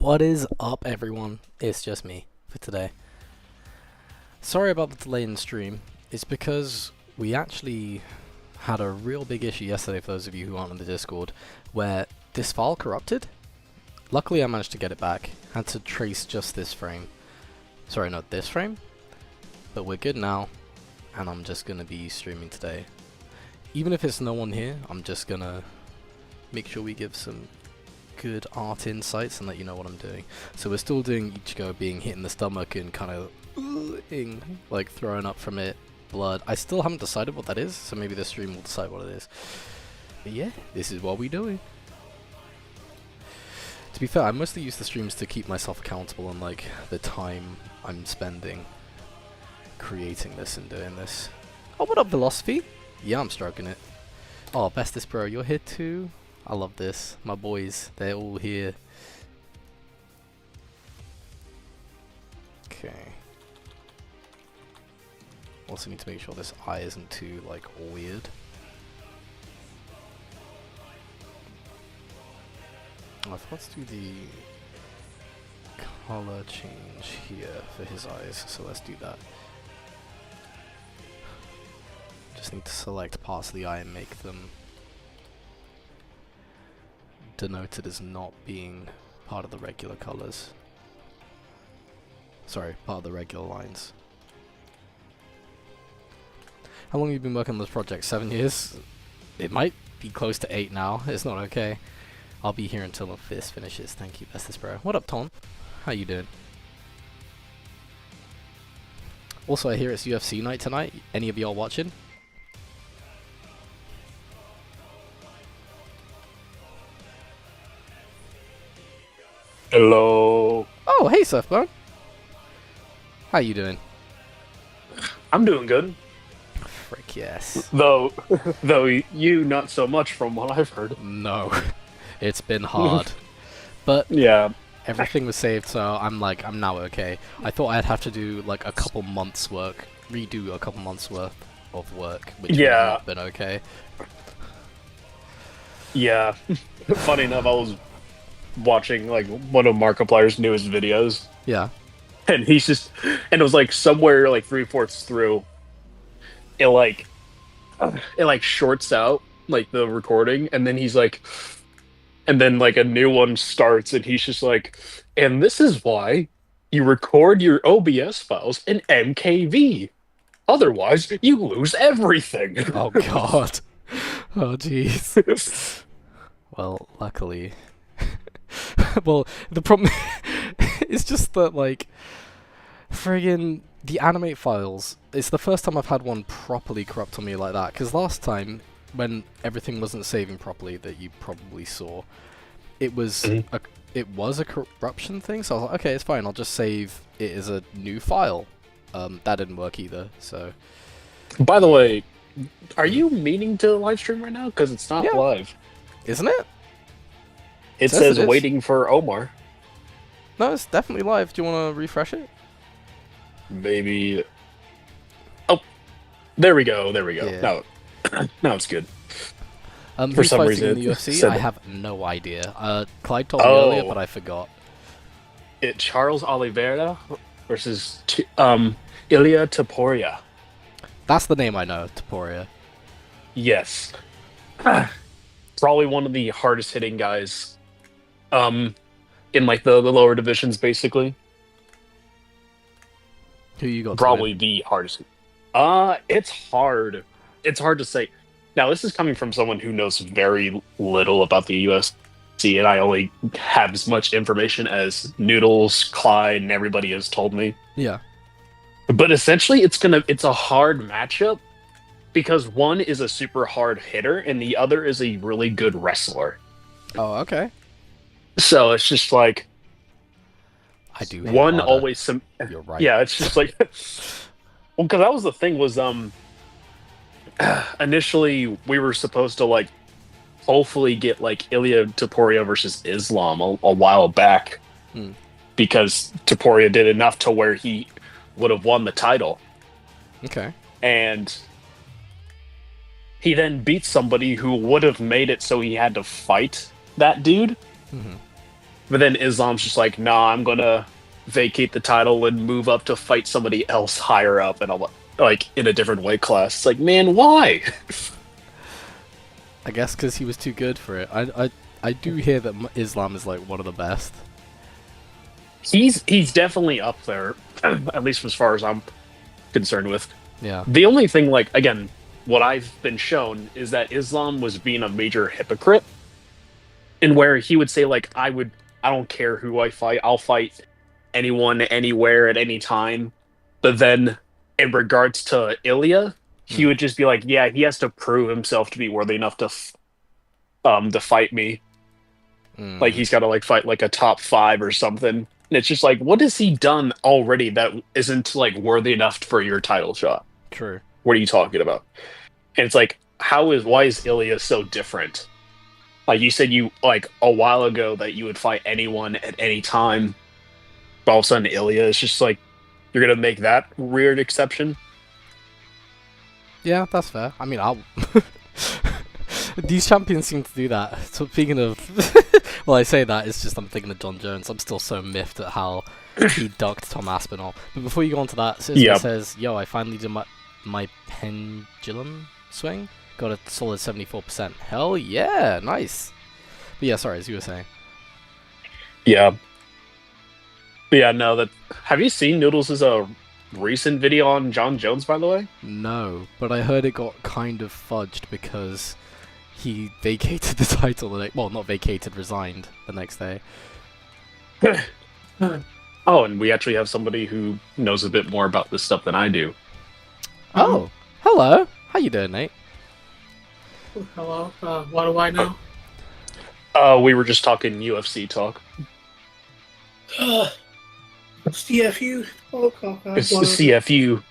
What is up, everyone? It's just me for today. Sorry about the delay in the stream. It's because we actually had a real big issue yesterday, for those of you who aren't on the Discord, where this file corrupted. Luckily I managed to get it back. Had to trace just this frame. Sorry, not this frame. But we're good now, and I'm just gonna be streaming today. Even if it's no one here, I'm just gonna make sure we give some good art insights and let you know what I'm doing. So we're still doing Ichigo being hit in the stomach and kind of like throwing up from it, blood. I still haven't decided what that is, so maybe the stream will decide what it is. But yeah, this is what we're doing. To be fair, I mostly use the streams to keep myself accountable on like the time I'm spending creating this and doing this. Oh, what up, Philosophy? Yeah, I'm stroking it. Oh, Bestest Bro, you're here too? I love this. My boys, they're all here. Okay. Also need to make sure this eye isn't too, like, weird. Oh, I forgot to do the color change here for his eyes, so let's do that. Just need to select parts of the eye and make them denoted as not being part of the regular colors. Sorry, part of the regular lines. How long have you been working on this project? 7 years? It might be close to 8 now. It's not okay. I'll be here until this finishes. Thank you, Bestest Bro. What up, Tom? How you doing? Also, I hear it's UFC night tonight. Any of y'all watching? Hello. Oh, hey, Surfbone. How you doing? I'm doing good. Frick yes. Though you not so much from what I've heard. No, it's been hard. But Yeah. everything was saved, so I'm now okay. I thought I'd have to do like a couple months work, redo a couple months worth of work, which would have not been okay. Yeah. Funny enough, I was watching like one of Markiplier's newest videos, Yeah. and it was like somewhere like 3/4 through, it like shorts out like the recording, and then and then like a new one starts, and he's just like, and this is why you record your OBS files in MKV. Otherwise, you lose everything. Oh god. Oh jeez. Well, luckily. Well, the problem is just that, like, friggin' the animate files, it's the first time I've had one properly corrupt on me like that, because last time, when everything wasn't saving properly, that you probably saw, it was a corruption thing, so I was like, okay, it's fine, I'll just save it as a new file. That didn't work either, so... By the way, are you meaning to live stream right now? Because it's not live. Isn't it? It says waiting for Omar. No, it's definitely live. Do you want to refresh it? Maybe. Oh, there we go. There we go. Yeah. Now it's good. For some reason, in the UFC, I have no idea. Clyde told me earlier, but I forgot. Charles Oliveira versus Ilya Taporia. That's the name I know, Taporia. Yes. Probably one of the hardest hitting guys in like the lower divisions, basically. Who you got? Probably the hardest. It's hard. It's hard to say. Now, this is coming from someone who knows very little about the UFC, and I only have as much information as Noodles, Clyde, and everybody has told me. Yeah. But essentially, it's a hard matchup because one is a super hard hitter and the other is a really good wrestler. Oh, okay. So it's just like I do. One always some. You're right. Yeah, it's just like well, because that was the thing was initially we were supposed to like hopefully get like Ilya Taporia versus Islam a while back because Taporia did enough to where he would have won the title. Okay. And he then beat somebody who would have made it so he had to fight that dude. But then Islam's just like, nah, I'm gonna vacate the title and move up to fight somebody else higher up, and I'll like in a different weight class. It's like, man, why? I guess because he was too good for it. I do hear that Islam is like one of the best. He's definitely up there, at least as far as I'm concerned with. Yeah. The only thing, like again, what I've been shown is that Islam was being a major hypocrite, in where he would say like, I don't care who I fight, I'll fight anyone, anywhere, at any time. But then, in regards to Ilya, he Mm. would just be like, yeah, he has to prove himself to be worthy enough to fight me. Like Mm. he's got to like fight like a top five or something. And it's just like, what has he done already that isn't like worthy enough for your title shot? True. What are you talking about? And it's like, why is Ilya so different? Like you said, you like a while ago that you would fight anyone at any time. But all of a sudden, Ilya is just like, you're gonna make that weird exception. Yeah, that's fair. I mean, I'll. These champions seem to do that. So speaking of, well, I say that it's just I'm thinking of John Jones. I'm still so miffed at how he ducked Tom Aspinall. But before you go on to that, Citizen Yep. says, "Yo, I finally did my pendulum swing. Got a solid 74%. Hell yeah, nice." But yeah, sorry, as you were saying. Yeah. But yeah, no, that have you seen Noodles' recent video on John Jones, by the way? No, but I heard it got kind of fudged because he vacated the title the next. Well, not vacated, resigned the next day. Oh, and we actually have somebody who knows a bit more about this stuff than I do. Oh, hello. How you doing, Nate? Hello. What do I know? We were just talking UFC talk. CFU. Oh, God. It's the CFU.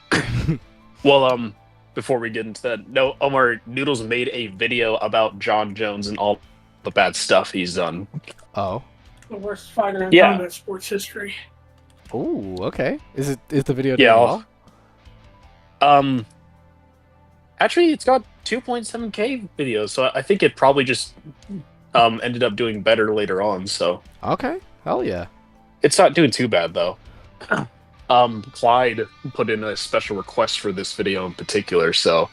Well, before we get into that, no, Omar Noodles made a video about John Jones and all the bad stuff he's done. Oh. The worst fighter in Yeah. combat sports history. Ooh, okay. Is the video Yeah, doing well? Actually, it's got 2.7K videos, so I think it probably just ended up doing better later on. So Okay. Hell yeah. it's not doing too bad though. Clyde put in a special request for this video in particular, so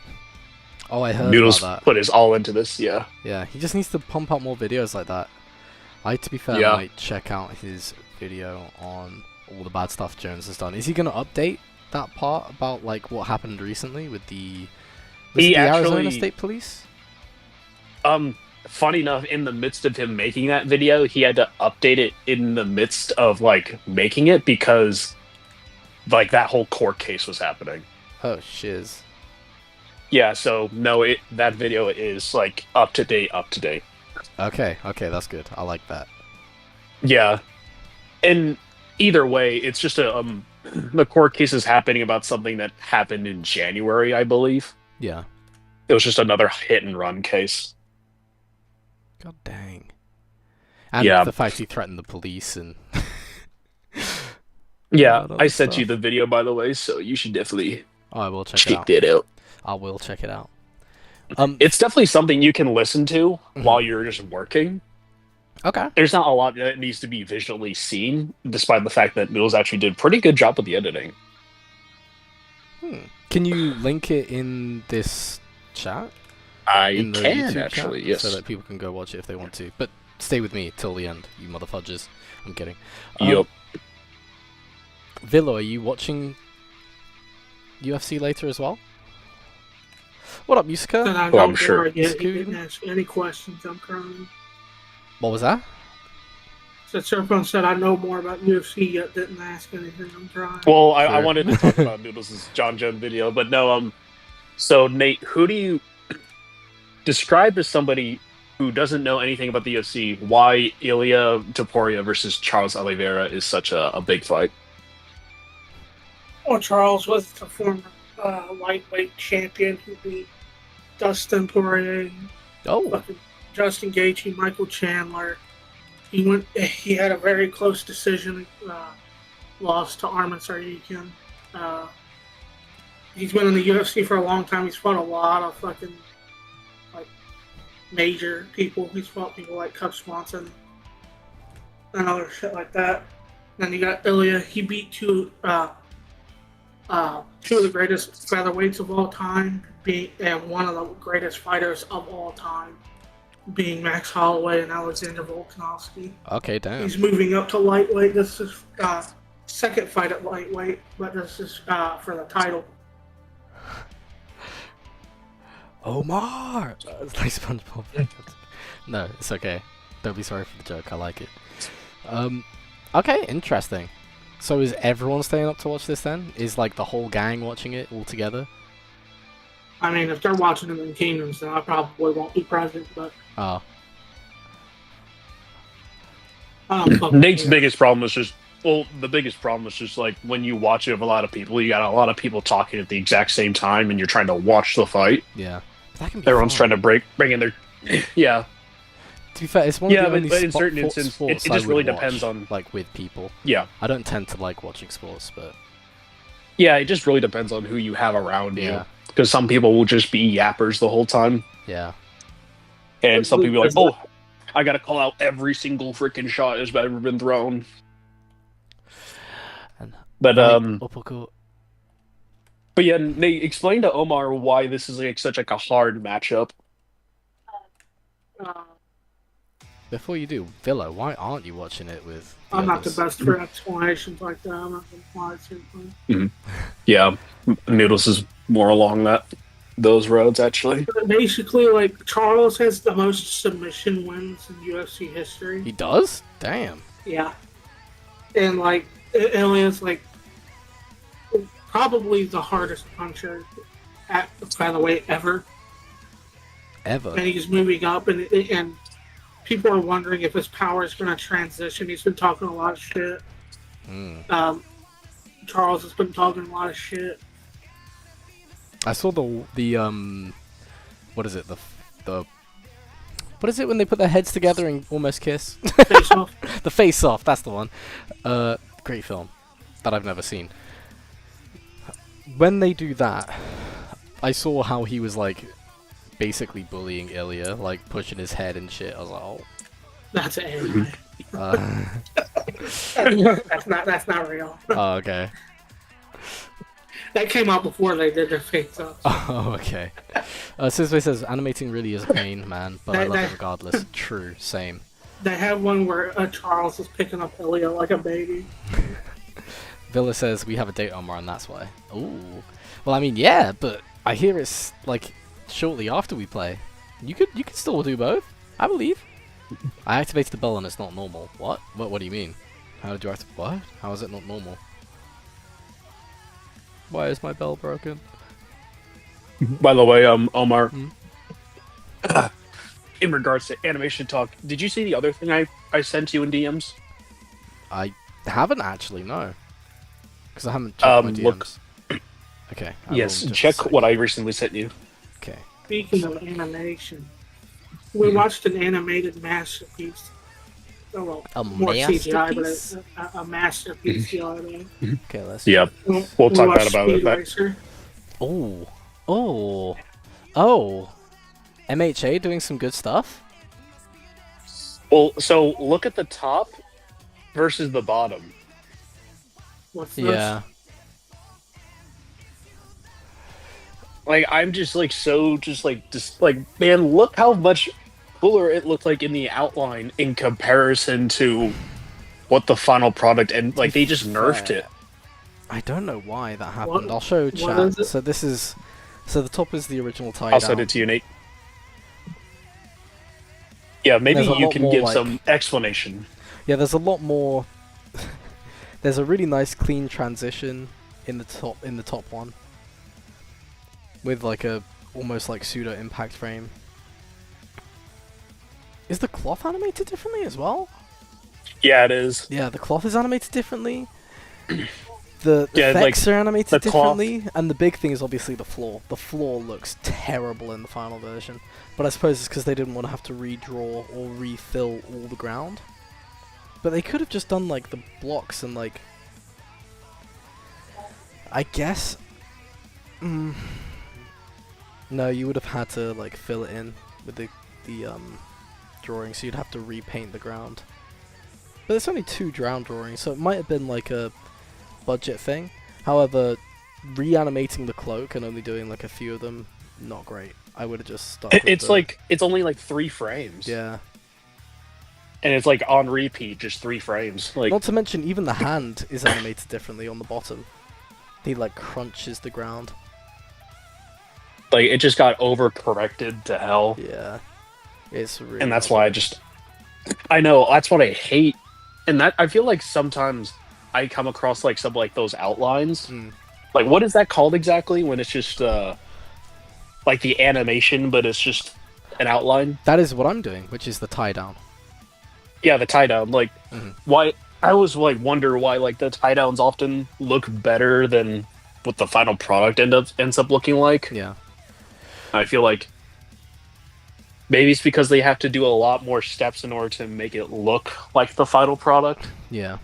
Oh, I heard Noodles about that. put his all into this. Yeah, Yeah, he just needs to pump out more videos like that. To be fair, Yeah. might check out his video on all the bad stuff Jones has done. Is he gonna update that part about like what happened recently with the Arizona State Police? Funny enough, in the midst of him making that video, he had to update it in the midst of like making it because like that whole court case was happening. Oh shiz. Yeah, so no, that video is like up to date. Okay, that's good. I like that. Yeah, and either way, it's just the court case is happening about something that happened in January, I believe. Yeah. It was just another hit and run case. God dang. And Yeah. the fact he threatened the police and Yeah, Lot of I sent stuff. you the video by the way, so you should definitely oh, I will check it check out. that out. I will check it out. It's definitely something you can listen to Mhm. while you're just working. Okay. There's not a lot that needs to be visually seen, despite the fact that Noodles actually did a pretty good job with the editing. Can you link it in this chat? I In the can YouTube actually, chat, yes. so that people can go watch it if they want to. But stay with me till the end, you motherfudgers. I'm kidding. Yup. Villo, are you watching UFC later as well? What up, Yusuka? Said I Oh, I'm know sure. more yet. He Scoot. didn't ask any questions. I'm crying. What was that? Said Serpent said I know more about UFC yet. Didn't ask anything. I'm crying. Well, I Sure. wanted to talk about Noodles' John Jones video, but no, so Nate, who do you describe as somebody who doesn't know anything about the UFC, why Ilia Topuria versus Charles Oliveira is such a big fight? Well, Charles was the former lightweight champion who beat Dustin Poirier, Oh, fucking Justin Gaethje, Michael Chandler. He had a very close decision loss to Arman Tsarukyan. He's been in the UFC for a long time. He's fought a lot of fucking like major people. He's fought people like Cub Swanson. and other shit like that. Then you got Ilya. He beat two of the greatest featherweights of all time, and one of the greatest fighters of all time, being Max Holloway and Alexander Volkanovski. Okay, damn. He's moving up to lightweight. This is second fight at lightweight, but this is for the title. Omar! It's like SpongeBob. No, it's okay. Don't be sorry for the joke. I like it. Okay, interesting. So is everyone staying up to watch this then? Is like the whole gang watching it all together? I mean, if they're watching them in Kingdoms, then I probably won't be present, but... Oh. Nate's biggest problem is just... Well, the biggest problem is just, like, when you watch it with a lot of people, you got a lot of people talking at the exact same time, and you're trying to watch the fight. Yeah. That can be Everyone's fun. trying to bring in their... Yeah. To be fair, it's one of the only but in certain instances, sports it just I really would depends watch, on... like, with people. Yeah. I don't tend to like watching sports, but... Yeah, it just really depends on who you have around you. Yeah. Because some people will just be yappers the whole time. Yeah. And some people are like, oh, I gotta call out every single freaking shot that's ever been thrown. But, But yeah, Nate, explain to Omar why this is like such like a hard matchup. Before you do, Villa, why aren't you watching it with the I'm not the others? best for explanations like that. I'm not going to lie to you. Yeah, Noodles is more along those roads actually. Basically, like, Charles has the most submission wins in UFC history. He does? Damn. Yeah. And, like, Ilya's, like, probably the hardest puncher at the featherweight ever. Ever. And he's moving up, and people are wondering if his power is going to transition. He's been talking a lot of shit. Charles has been talking a lot of shit. I saw the what is it, the what is it when they put their heads together and almost kiss? Face off. The Face Off, that's the one. Great film that I've never seen. When they do that, I saw how he was like basically bullying Ilya, like pushing his head and shit. I was like, oh. That's anime. That's not real. Oh, okay. That came out before they did their face off. Oh, okay. Sizway says, animating really is a pain, man, but I love it regardless. True, same. They have one where Charles is picking up Ilya like a baby. Villa says, we have a date, Omar, and that's why. Ooh. Well, I mean, yeah, but I hear it's, like, shortly after we play. You could still do both, I believe. I activated the bell and it's not normal. What? What do you mean? How did you activate? What? How is it not normal? Why is my bell broken? By the way, Omar, in regards to animation talk, did you see the other thing I sent you in DMs? I haven't actually, no. Because I haven't checked my DMs. Look. Okay. Yes, check what I recently sent you. Okay. Speaking of animation, we watched an animated masterpiece. Oh, well, A more CGI, masterpiece? but a masterpiece the other day. Okay, let's... Yeah, we'll talk about it. Racer. Oh. Oh. Oh. MHA doing some good stuff? Well, so look at the top versus the bottom. What's this? Yeah. Like, I'm just like man, look how much cooler it looked like in the outline in comparison to what the final product, and like they just nerfed it. I don't know why that happened. I'll show what chat. is it? So the top is the original tie I'll down. send it to you, Nate. Yeah, maybe There's a you lot can more, give like- some explanation. Yeah, there's a lot more. There's a really nice clean transition in the top one, with like a almost like pseudo impact frame. Is the cloth animated differently as well? Yeah, it is. Yeah, the cloth is animated differently. The Yeah, effects like, are animated the cloth- differently, and the big thing is obviously the floor. The floor looks terrible in the final version, but I suppose it's because they didn't want to have to redraw or refill all the ground. But they could have just done like the blocks and like, I guess. No, you would have had to like fill it in with the drawing, so you'd have to repaint the ground. But it's only 2 drown drawings, so it might have been like a budget thing. However, reanimating the cloak and only doing like a few of them, not great. I would have just stuck with It's the... like it's only like 3 frames. Yeah. And it's like on repeat, just 3 frames. Like, Not to mention, even the hand is animated differently on the bottom. He like crunches the ground. like it just got overcorrected to hell. Yeah. It's really... And that's why I know, that's what I hate. And that I feel like sometimes I come across like some like those outlines. Mm. Like, what is that called exactly when it's just like the animation, but it's just an outline? That is what I'm doing, which is the tie down. Yeah, the tie down. Like, Mhm. why? I always like wonder why like the tie downs often look better than what the final product ends up looking like. Yeah. I feel like maybe it's because they have to do a lot more steps in order to make it look like the final product. Yeah.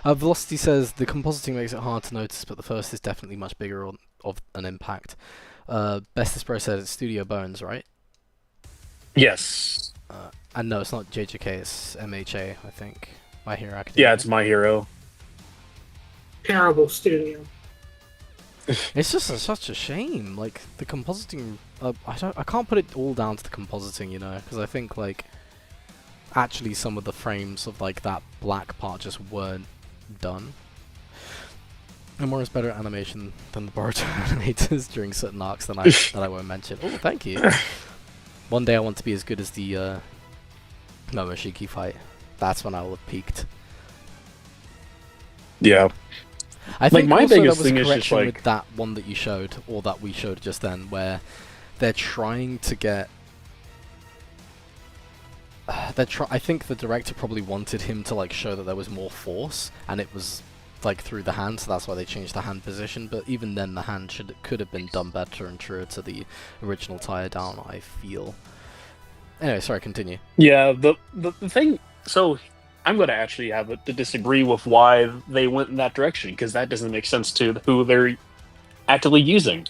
Velocity says the compositing makes it hard to notice, but the first is definitely much bigger of an impact. Bestest Pro says it's Studio Bones, right? Yes. And no, it's not JJK, it's MHA, I think. My Hero Academia. Yeah, it's My Hero. Terrible studio. It's just such a shame. Like the compositing, I can't put it all down to the compositing, you know, because I think like actually some of the frames of like that black part just weren't done. And more is better at animation than the Boruto animators during certain arcs that I won't mention. Oh, thank you. One day I want to be as good as the Momoshiki fight. That's when I will have peaked. Yeah. I think my also biggest there was thing is just, correction like- with that one that you showed, or that we showed just then, where they're trying to get... I think the director probably wanted him to like show that there was more force, and it was like through the hand, so that's why they changed the hand position. But even then, the hand could have been done better and truer to the original tie down, I feel. Anyway, sorry, continue. Yeah, the thing. So I'm going to actually have to disagree with why they went in that direction, because that doesn't make sense to who they're actively using.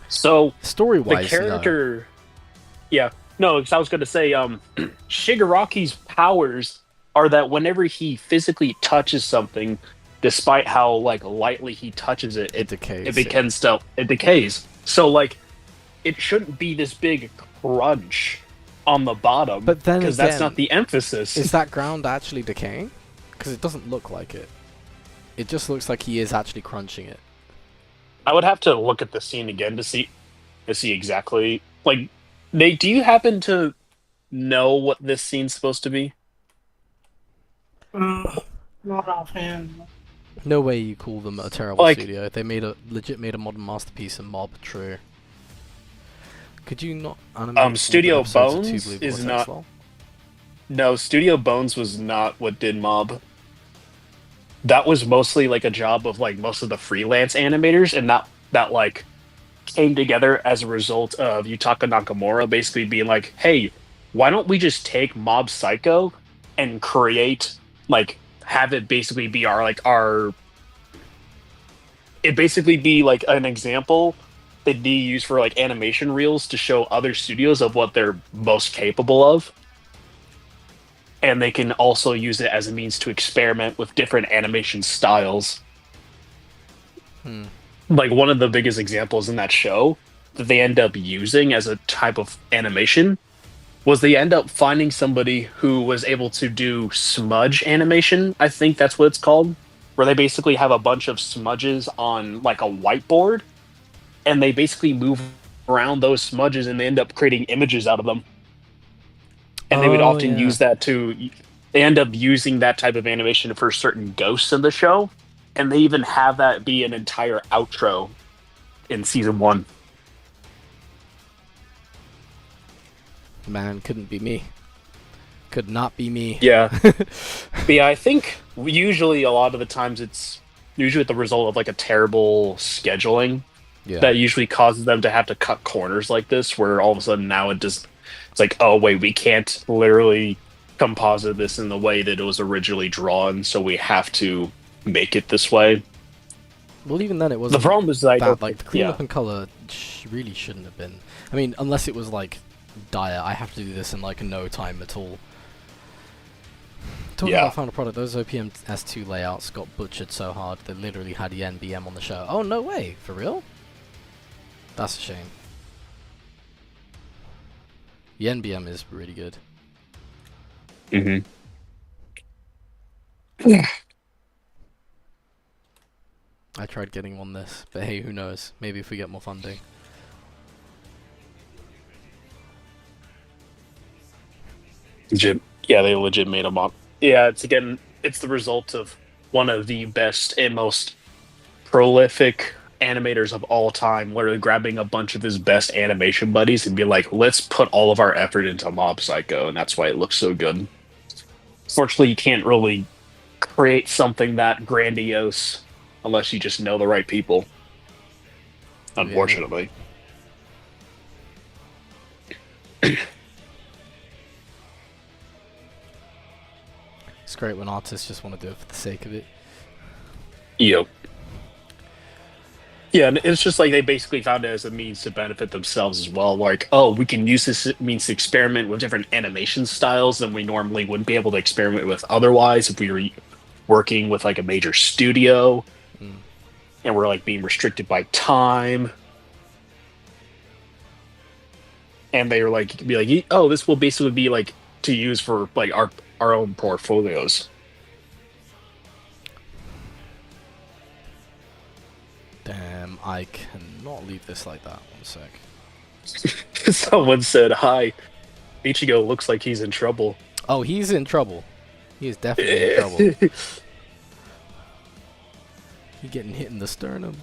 So Story-wise, the character, yeah, no, because I was going to say, Shigaraki's powers are that whenever he physically touches something, despite how like lightly he touches it, it decays. it decays. So like, it shouldn't be this big crunch on the bottom, But then because that's again, not the emphasis. Is that ground actually decaying? Because it doesn't look like it. It just looks like he is actually crunching it. I would have to look at the scene again to see exactly. Like, Nate, do you happen to know what this scene's supposed to be? Not offhand. No way you call them a terrible Like- studio. They legit made a modern masterpiece in Mob. True. Could you not animate all the Studio episodes of Bones Two Blue is Vortex, not- lol? No, Studio Bones was not what did Mob. That was mostly like a job of like most of the freelance animators, and that like came together as a result of Yutaka Nakamura basically being like, "Hey, why don't we just take Mob Psycho and create have it basically be it basically be like an example that they use for like animation reels to show other studios of what they're most capable of." And they can also use it as a means to experiment with different animation styles. Hmm. Like, one of the biggest examples in that show that they end up using as a type of animation was they end up finding somebody who was able to do smudge animation. I think that's what it's called, where they basically have a bunch of smudges on like a whiteboard, and they basically move around those smudges and they end up creating images out of them. And they would Oh, often yeah. use that they end up using that type of animation for certain ghosts in the show. And they even have that be an entire outro in season 1. Man, couldn't be me. Could not be me. Yeah. But yeah, I think usually a lot of the times it's usually the result of like a terrible scheduling Yeah. that usually causes them to have to cut corners like this, where all of a sudden now it's like, oh wait, we can't literally composite this in the way that it was originally drawn, so we have to make it this way. Well, even then, it The wasn't problem is that I that. don't Like, the think, cleanup and color really shouldn't have been. I mean, unless it was like dire, I have to do this in like no time at all. Talking Yeah. about final product, those OPM S2 layouts got butchered so hard they literally had the NBM on the show. Oh, no way. For real? That's a shame. The NBM is really good. Mm-hmm. I tried getting on this, but hey, who knows? Maybe if we get more funding. Legit. Yeah, they legit made them up. Yeah, it's the result of one of the best and most prolific animators of all time, literally grabbing a bunch of his best animation buddies and be like, let's put all of our effort into Mob Psycho, and that's why it looks so good. Fortunately, you can't really create something that grandiose unless you just know the right people. Unfortunately. It's great when artists just want to do it for the sake of it. Yep. Yeah, and it's just like they basically found it as a means to benefit themselves as well. Like, oh, we can use this means to experiment with different animation styles than we normally wouldn't be able to experiment with otherwise if we were working with like a major studio and we're like being restricted by time. And they were like, be like, oh, this will basically be like to use for like our own portfolios. Damn, I cannot leave this like that. 1 sec. Someone said, hi, Ichigo looks like he's in trouble. Oh, he's in trouble. He is definitely in trouble. He's getting hit in the sternum.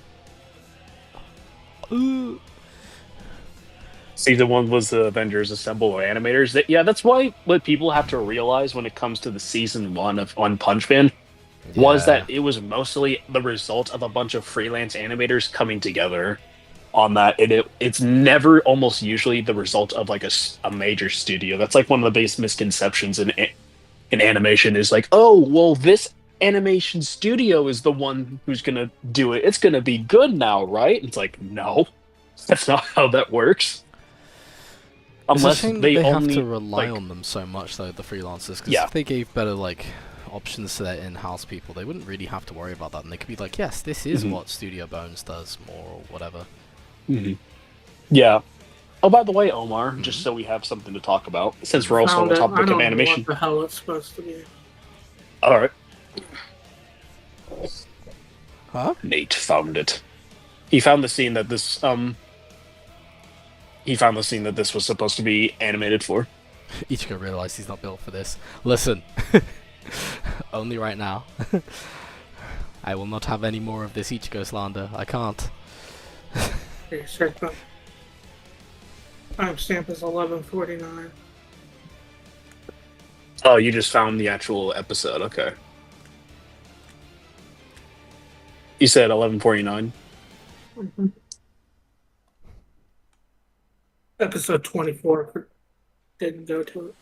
Ooh. Season 1 was the Avengers Assemble of animators. Yeah, that's why what people have to realize when it comes to the season 1 of One Punch Man was that it was mostly the result of a bunch of freelance animators coming together on that. It's never almost usually the result of like a major studio. That's like one of the biggest misconceptions in animation is like, oh, well, this animation studio is the one who's going to do it. It's going to be good now, right? And it's like, no, that's not how that works. Unless they have only to rely on them so much, though, the freelancers. Because if they gave better like options to their in-house people, they wouldn't really have to worry about that, and they could be like, yes, this is what Studio Bones does more or whatever. Yeah. Oh, by the way, Omar, just so we have something to talk about, since we're also on the topic of animation. I don't know what the hell it's supposed to be. All right. Huh? Nate found it. He found the scene that this was supposed to be animated for. Ichigo realized he's not built for this. Listen. Only right now. I will not have any more of this Ichigo slander. I can't. Okay, sure. Timestamp is 11:49. Oh, you just found the actual episode. Okay. You said 11:49. Episode 24 didn't go to it.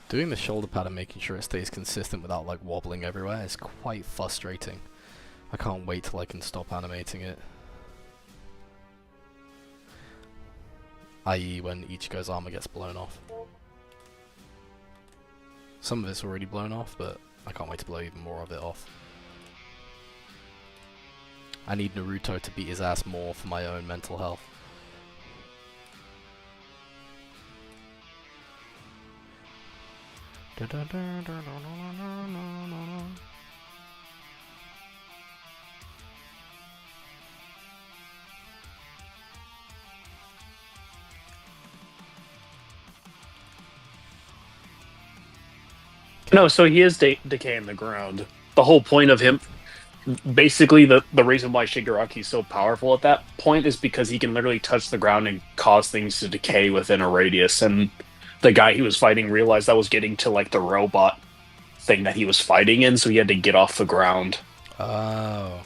Doing the shoulder pad and making sure it stays consistent without like wobbling everywhere is quite frustrating. I can't wait till I can stop animating it. I.e. when Ichigo's armor gets blown off. Some of it's already blown off, but I can't wait to blow even more of it off. I need Naruto to beat his ass more for my own mental health. No, so he is decaying the ground. The whole point of him, basically the reason why Shigaraki's so powerful at that point is because he can literally touch the ground and cause things to decay within a radius, and the guy he was fighting realized that was getting to like the robot thing that he was fighting in, so he had to get off the ground. Oh.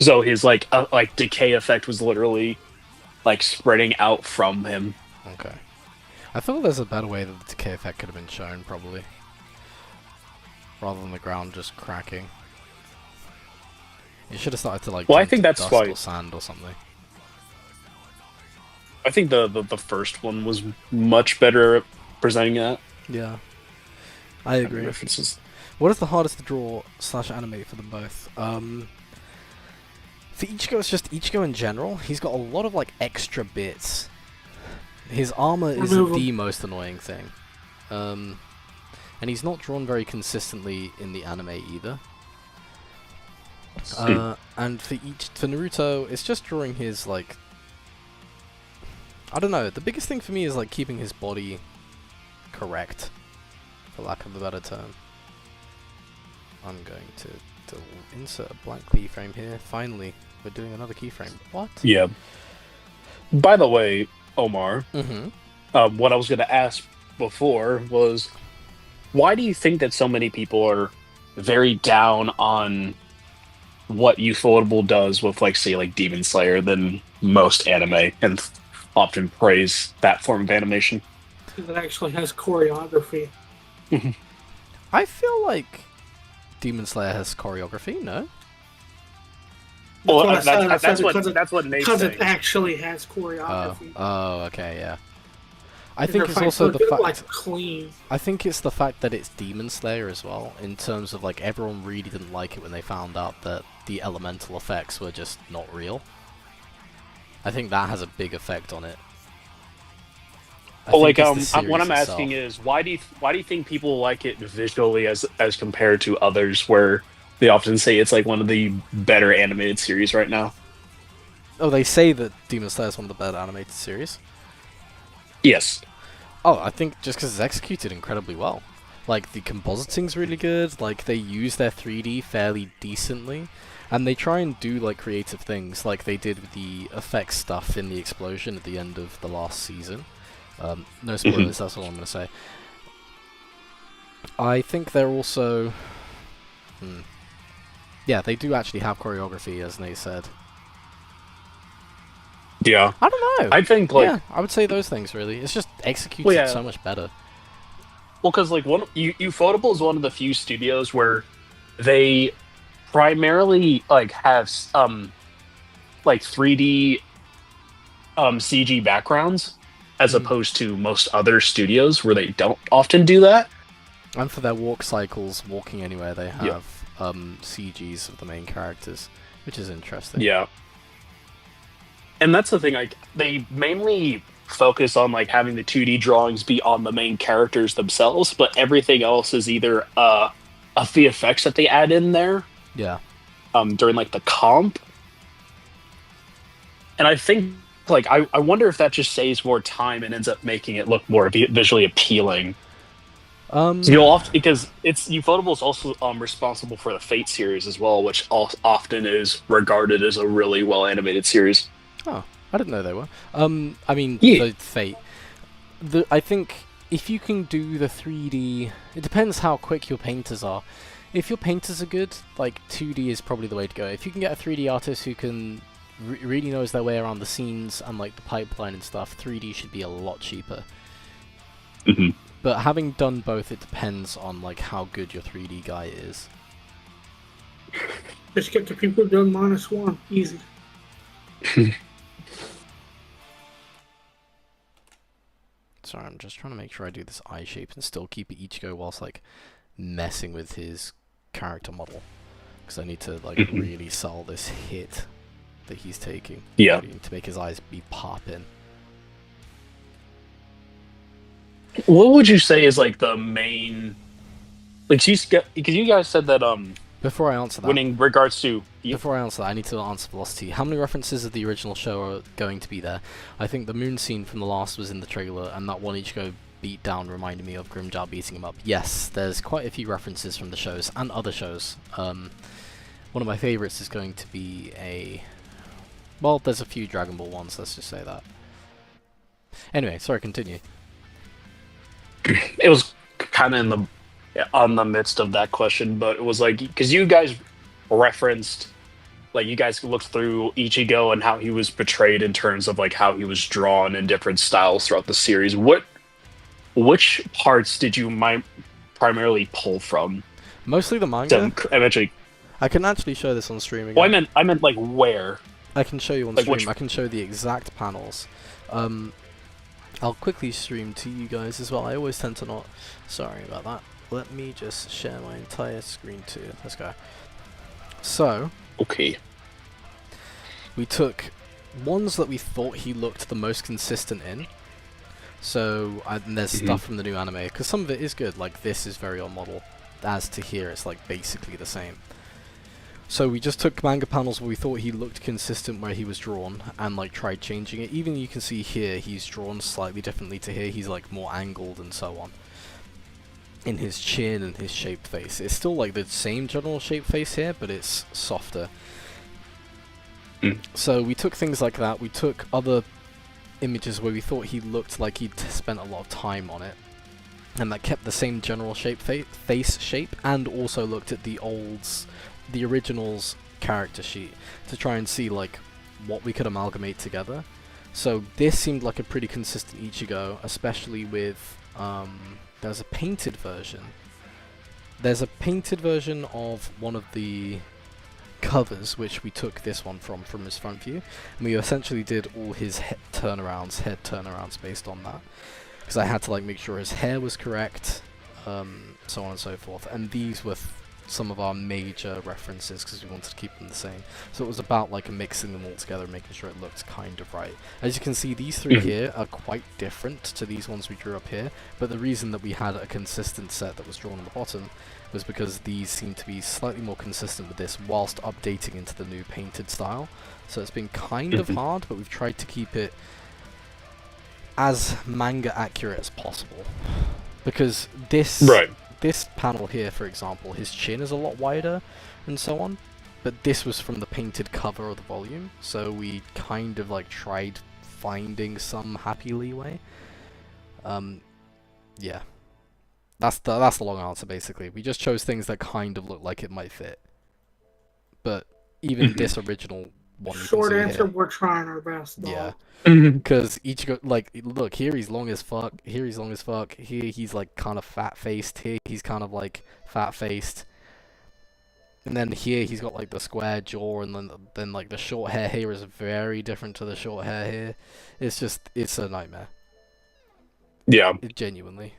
So his like decay effect was literally like spreading out from him. Okay. I feel there's a better way that the decay effect could have been shown, probably. Rather than the ground just cracking. You should have started to like Well, I jump think to that's dust why. or sand or something. I think the first one was much better at presenting that. Yeah, I And the agree. references. What is the hardest to draw / animate for them both? For Ichigo, it's just Ichigo in general. He's got a lot of like extra bits. His armor is Remove 'em. the most annoying thing, and he's not drawn very consistently in the anime either. And for Naruto, it's just drawing his like. I don't know. The biggest thing for me is like keeping his body correct, for lack of a better term. I'm going to insert a blank keyframe here. Finally, we're doing another keyframe. What? Yeah. By the way, Omar, Mm-hmm. what I was going to ask before was, why do you think that so many people are very down on what Ufotable does with, like, say, like Demon Slayer than most anime, and often praise that form of animation? It actually has choreography. I feel like Demon Slayer has choreography. No. Well, That's what I said, that's what Nate's because saying. it actually has Oh. choreography. Oh. Okay. Yeah. I And think their it's fights also the look, fact. like clean. I think it's the fact that it's Demon Slayer as well, in terms of like everyone really didn't like it when they found out that the elemental effects were just not real. I think that has a big effect on it. I Well, think like, it's the what I'm series asking itself. is, why do you think people like it visually as compared to others, where they often say it's like one of the better animated series right now? Oh, they say that Demon Slayer is one of the better animated series. Yes. Oh, I think just because it's executed incredibly well. Like, the compositing's really good, like, they use their 3D fairly decently, and they try and do, like, creative things, like they did with the effects stuff in the explosion at the end of the last season. No spoilers, that's all I'm going to say. I think they're also... Yeah, they do actually have choreography, as Nate said. Yeah. I don't know. I think, like... Yeah, I would say those things, really. It's just executed Well, yeah. so much better. Well, because, like, Ufotable is one of the few studios where they primarily, like, have, like, 3D CG backgrounds, as opposed to most other studios where they don't often do that. And for their walk cycles, walking anywhere, they have CGs of the main characters, which is interesting. Yeah. And that's the thing, like, they mainly focus on, like, having the 2D drawings be on the main characters themselves, but everything else is either a VFX that they add in there Yeah. during, like, the comp. And I think, like, I wonder if that just saves more time and ends up making it look more visually appealing. Because it's Ufotable is also responsible for the Fate series as well, which often is regarded as a really well animated series. Oh, I didn't know they were. I mean, Yeah. the Fate. I think if you can do the 3D, it depends how quick your painters are. If your painters are good, like 2D is probably the way to go. If you can get a 3D artist who can really knows their way around the scenes and like the pipeline and stuff, 3D should be a lot cheaper. Mm-hmm. But having done both, it depends on like how good your 3D guy is. Just get the people doing -1. Easy. Sorry, I'm just trying to make sure I do this eye shape and still keep it Ichigo whilst like messing with his character model, because I need to like really sell this hit that he's taking. Yeah. I need to make his eyes be popping. What would you say is, like, the main, like, because you guys said that Before I answer that, when in regards to Before I answer that, I need to answer Velocity. How many references of the original show are going to be there? I think the moon scene from the last was in the trailer, and that one Ichigo beat down reminded me of Grimjar beating him up. Yes, there's quite a few references from the shows, and other shows. One of my favourites is going to be well, there's a few Dragon Ball ones, let's just say that. Anyway, sorry, continue. it was kind of on the midst of that question, but it was like, because you guys referenced, like, you guys looked through Ichigo and how he was portrayed in terms of like how he was drawn in different styles throughout the series. Which parts did you primarily pull from Mostly the manga. to eventually? I can actually show this on stream again. Well, I meant like where. I can show you on Like stream. which- I can show the exact panels. I'll quickly stream to you guys as well. I always tend to not. Sorry about that. Let me just share my entire screen too. Let's go. So, Okay. we took ones that we thought he looked the most consistent in. So, and there's stuff from the new anime, because some of it is good, like this is very on model. As to here, it's like basically the same. So we just took manga panels where we thought he looked consistent where he was drawn, and like tried changing it. Even you can see here, he's drawn slightly differently to here, he's like more angled and so on. In his chin and his shaped face. It's still like the same general shaped face here, but it's softer. So we took things like that, we took other images where we thought he looked like he'd spent a lot of time on it, and that kept the same general face shape, and also looked at the original's character sheet to try and see like what we could amalgamate together. So this seemed like a pretty consistent Ichigo, especially with there's a painted version. There's a painted version of one of the covers, which we took this one from his front view, and we essentially did all his head turnarounds based on that, because I had to like make sure his hair was correct, so on and so forth, and these were some of our major references because we wanted to keep them the same. So it was about like mixing them all together and making sure it looked kind of right. As you can see, these three here are quite different to these ones we drew up here, but the reason that we had a consistent set that was drawn on the bottom was because these seem to be slightly more consistent with this whilst updating into the new painted style. So it's been kind of hard, but we've tried to keep it as manga accurate as possible. Because this panel here, for example, his chin is a lot wider and so on, but this was from the painted cover of the volume, so we kind of like tried finding some happy leeway. Yeah. That's the long answer, basically. We just chose things that kind of look like it might fit. But even this original one, Short answer, here, we're trying our best. Dog. Yeah. Because Ichigo, like, look, here he's long as fuck, here he's long as fuck, here he's like kind of fat-faced, here he's kind of like fat-faced. And then here he's got like the square jaw, and then like the short hair here is very different to the short hair here. It's a nightmare. Yeah. Genuinely.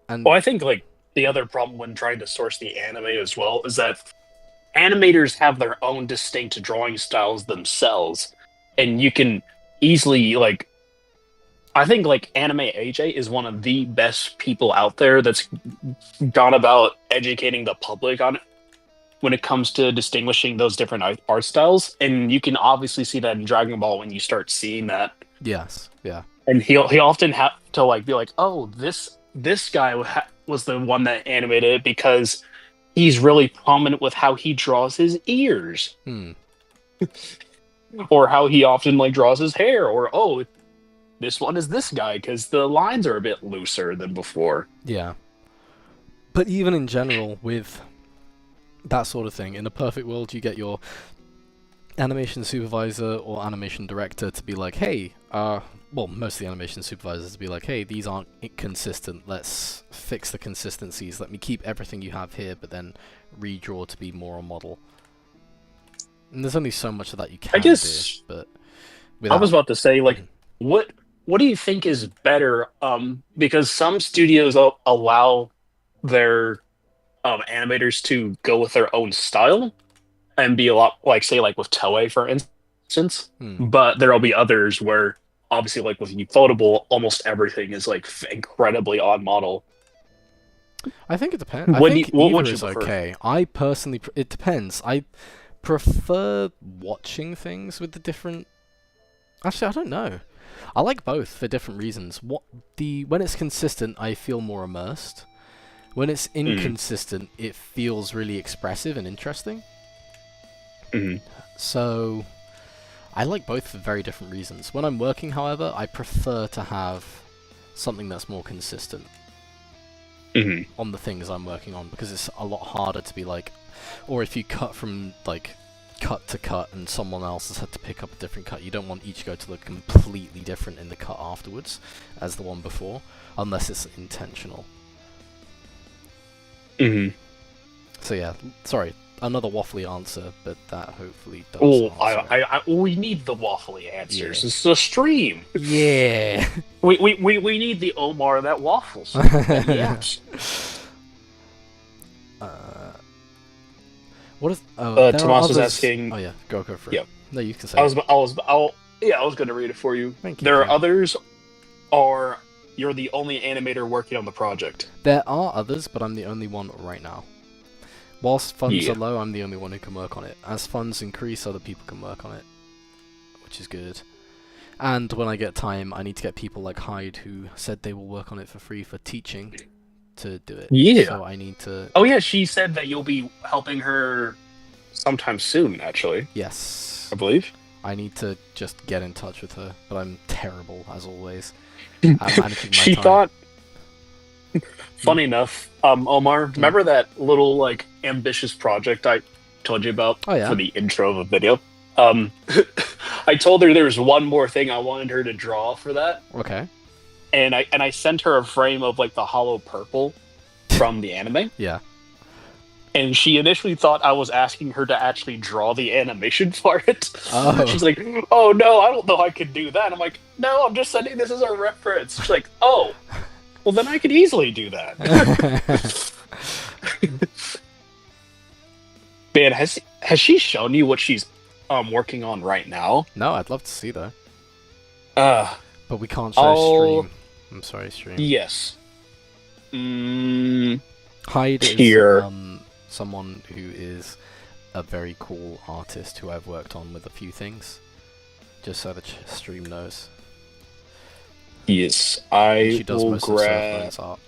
And well, I think like the other problem when trying to source the anime as well is that animators have their own distinct drawing styles themselves, and you can easily like, I think like Anime AJ is one of the best people out there that's gone about educating the public on it when it comes to distinguishing those different art styles, and you can obviously see that in Dragon Ball when you start seeing that. Yes, yeah. And he often have to like be like, oh, this guy was the one that animated it because he's really prominent with how he draws his ears. Or how he often like draws his hair, or oh, this one is this guy because the lines are a bit looser than before. Yeah. But even in general, with that sort of thing, in a perfect world, you get your animation supervisor or animation director to be like, hey, well, most of the animation supervisors to be like, hey, these aren't consistent, let's fix the consistencies, let me keep everything you have here, but then redraw to be more on model. And there's only so much of that you can do, but I was about to say, like, what do you think is better? Because some studios allow their animators to go with their own style and be a lot like, say, like with Toei, for instance. But there'll be others where, obviously, like with Ufotable, almost everything is like incredibly on model. I think it depends. I think what either is okay. I personally, it depends. I prefer watching things with the different. Actually, I don't know. I like both for different reasons. When it's consistent, I feel more immersed. When it's inconsistent, it feels really expressive and interesting. So, I like both for very different reasons. When I'm working, however, I prefer to have something that's more consistent on the things I'm working on, because it's a lot harder to be like, or if you cut from like cut to cut and someone else has had to pick up a different cut, you don't want Ichigo to look completely different in the cut afterwards as the one before, unless it's intentional. So yeah, sorry, another waffly answer, but that hopefully does Oh, answer it. we need the waffly answers. Yeah. It's a stream. Yeah. We need the Omar that waffles. Yes. What is? Oh, there are Tomas is others. asking. Oh yeah, go for it. Yep. No, you can say. I was going to read it for you. Thank you, There are Ken. others, or you're the only animator working on the project. There are others, but I'm the only one right now. Whilst funds Yeah. are low, I'm the only one who can work on it. As funds increase, other people can work on it, which is good. And when I get time, I need to get people like Hyde, who said they will work on it for free for teaching, to do it. Yeah. So I need to. Oh yeah, she said that you'll be helping her sometime soon. Actually, Yes. I believe. I need to just get in touch with her, but I'm terrible as always at managing my She time. thought. Funny enough, Omar, remember that little like ambitious project I told you about Oh, yeah. for the intro of the video? I told her there was one more thing I wanted her to draw for that, Okay. and I sent her a frame of like the hollow purple from the anime, Yeah. and she initially thought I was asking her to actually draw the animation for it. Oh. She's like, "Oh no, I don't know I could do that." I'm like, "No, I'm just sending this as a reference." She's like, "Oh. Well, then I could easily do that." Man, has she shown you what she's working on right now? No, I'd love to see though. Uh, But we can't show I'll- stream. I'm sorry, stream. yes. Hyde is Here. someone who is a very cool artist who I've worked on with a few things. Just so the stream knows. Yes, I She does will most of grab. Surfline's art.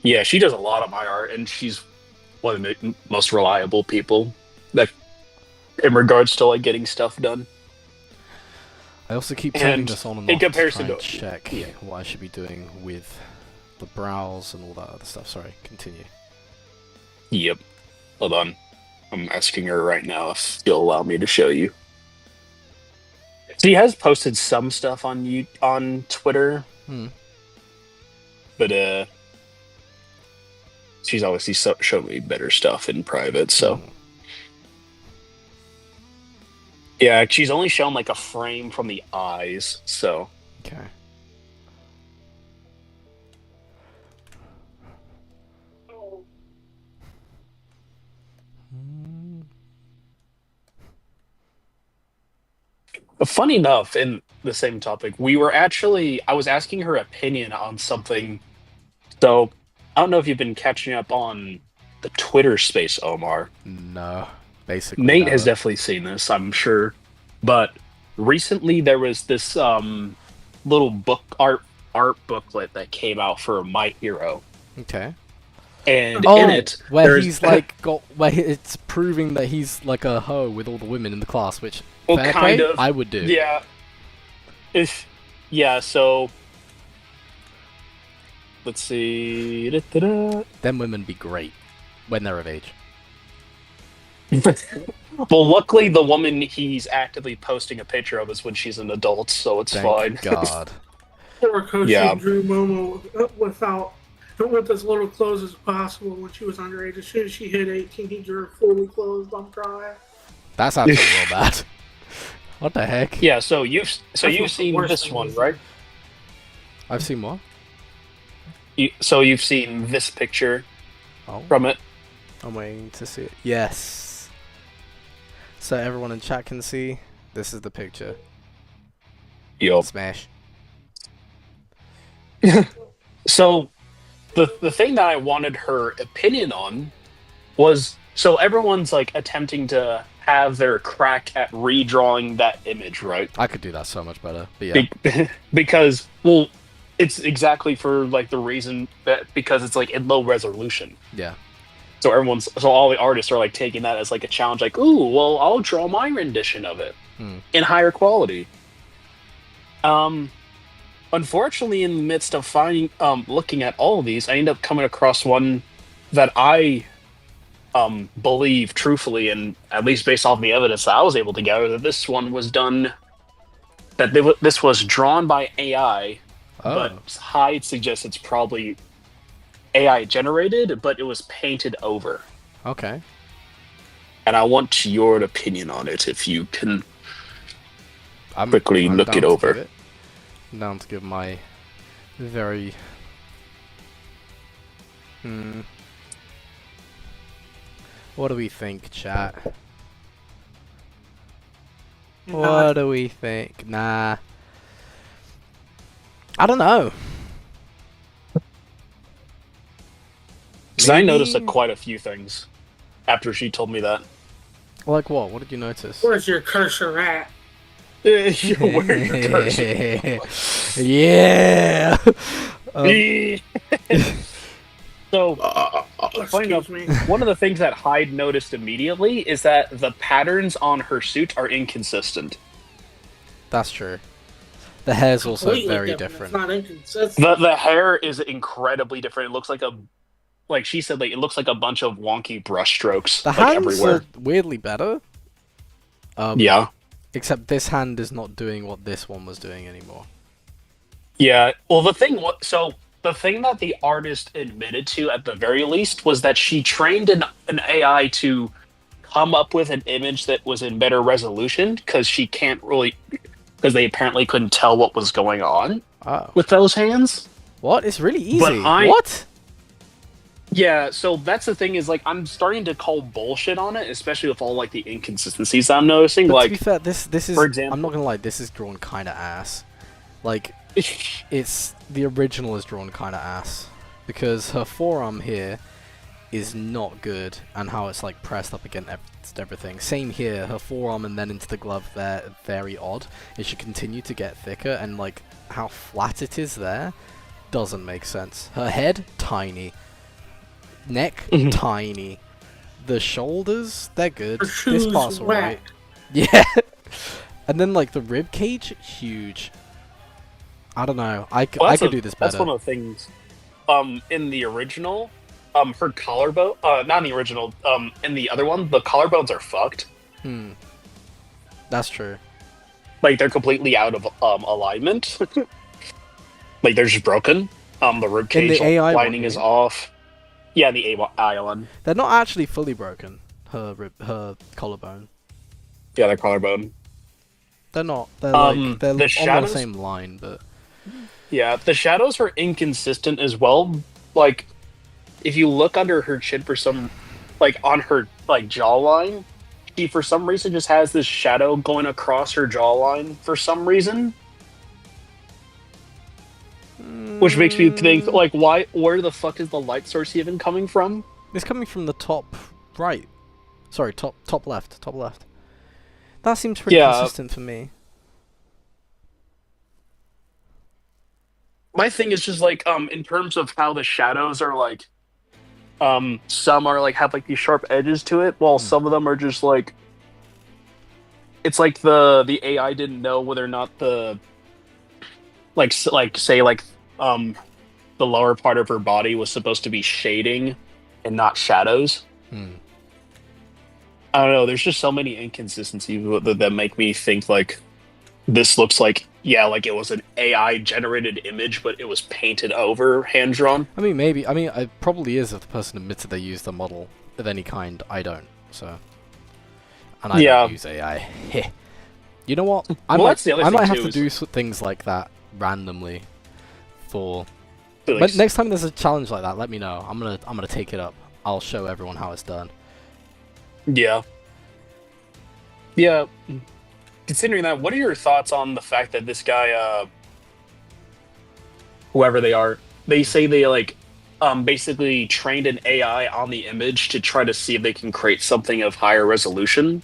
Yeah, she does a lot of my art, and she's one of the most reliable people that, in regards to like getting stuff done. I also keep turning And this on and in off to comparison try and to- check yeah. what I should be doing with the brows and all that other stuff. Sorry, continue. Yep. Hold on. I'm asking her right now if she'll allow me to show you. She has posted some stuff on Twitter, but she's obviously shown me better stuff in private. So yeah, she's only shown like a frame from the eyes. So Okay. funny enough, in the same topic, I was asking her opinion on something. So I don't know if you've been catching up on the Twitter space, Omar. No, basically. Nate never. has definitely seen this, I'm sure. But recently there was this little art booklet that came out for My Hero. Okay. And Oh, in it where there's he's like where it's proving that he's like a hoe with all the women in the class, which well, fair kind play, of. I would do. Yeah. So let's see. Da-da-da. Them women be great when they're of age. Well, luckily the woman he's actively posting a picture of is when she's an adult, so it's Thank fine. God. Or coaching Yeah. Drew Momo with as little clothes as possible when she was underage. As soon as she hit 18, he drew her fully clothed. I'm crying. That's absolutely real bad. What the heck? Yeah, so you've That's what the seen worst this thing one, is. right? I've seen what? So you've seen this picture Oh, from it. I'm waiting to see it. Yes. So everyone in chat can see. This is the picture. Yup. Smash. So the thing that I wanted her opinion on was, so everyone's like attempting to have their crack at redrawing that image, right? I could do that so much better. But yeah. Because, well, it's exactly for like the reason that because it's like in low resolution. Yeah. So all the artists are like taking that as like a challenge, like, ooh, well, I'll draw my rendition of it in higher quality. Unfortunately, in the midst of looking at all of these, I ended up coming across one that I believe truthfully, and at least based off the evidence that I was able to gather, that this one was done, this was drawn by AI, Oh. but Hyde suggests it's probably AI generated, but it was painted over. Okay. and I want your opinion on it if you can I'm quickly look down it to over. give it. I'm down to give my very. What do we think, chat? What do we think? Nah. I don't know. Because I noticed Maybe- quite a few things after she told me that. Like what? What did you notice? Where's your cursor at? Where's your cursor? Yeah. So, funny enough, Excuse me. one of the things that Hyde noticed immediately is that the patterns on her suit are inconsistent. That's true. The hair's also Completely very It's different. not inconsistent. The hair is incredibly different. It looks like she said, like it looks like a bunch of wonky brush strokes The like hands everywhere. are weirdly better. Yeah. Except this hand is not doing what this one was doing anymore. Yeah. Well, the thing that the artist admitted to at the very least was that she trained an AI to come up with an image that was in better resolution because they apparently couldn't tell what was going on Oh. with those hands. What? It's really easy. But What? Yeah, so that's the thing is like I'm starting to call bullshit on it, especially with all like the inconsistencies I'm noticing. But Like, to be fair, this is. for example, I'm not gonna lie. This is drawn kind of ass. Like, it's the original is drawn kind of ass because her forearm here is not good, and how it's like pressed up against everything. Same here. Her forearm and then into the glove there, very odd. It should continue to get thicker, and like how flat it is there doesn't make sense. Her head, tiny. Neck, tiny. The shoulders, they're good. Her This shoes part's wet. alright. Yeah. And then like the rib cage, huge. I don't know. I could do this better. That's one of the things. In the original, her collarbone. Not in the original. In the other one, the collarbones are fucked. That's true. Like they're completely out of alignment. Like they're just broken. The rib In the cage AI lining one, is you off. Yeah, the AI one. They're not actually fully broken. Her collarbone. Yeah, their collarbone. They're not. They're like they're the on shadows- the same line, but Yeah, the shadows are inconsistent as well. Like, if you look under her chin for some, like on her like jawline, she for some reason just has this shadow going across her jawline for some reason, which makes me think like, where the fuck is the light source even coming from? it's coming from the top right. Sorry, top left. Top left. That seems pretty consistent for me. My thing is just like in terms of how the shadows are like some are like have like these sharp edges to it while some of them are just like it's like the AI didn't know whether or not the say the lower part of her body was supposed to be shading and not shadows. I don't know, there's just so many inconsistencies that make me think like this looks like like it was an AI generated image, but it was painted over, hand drawn. I mean, maybe. I mean, it probably is if the person admitted they used a model of any kind. I don't. So, and I don't use AI. You know what? I that's the other might thing have too, to is- do things like that randomly. Like, But next time there's a challenge like that, let me know. I'm gonna take it up. I'll show everyone how it's done. Yeah. Considering that, what are your thoughts on the fact that this guy, whoever they are, they say they like, basically trained an AI on the image to try to see if they can create something of higher resolution?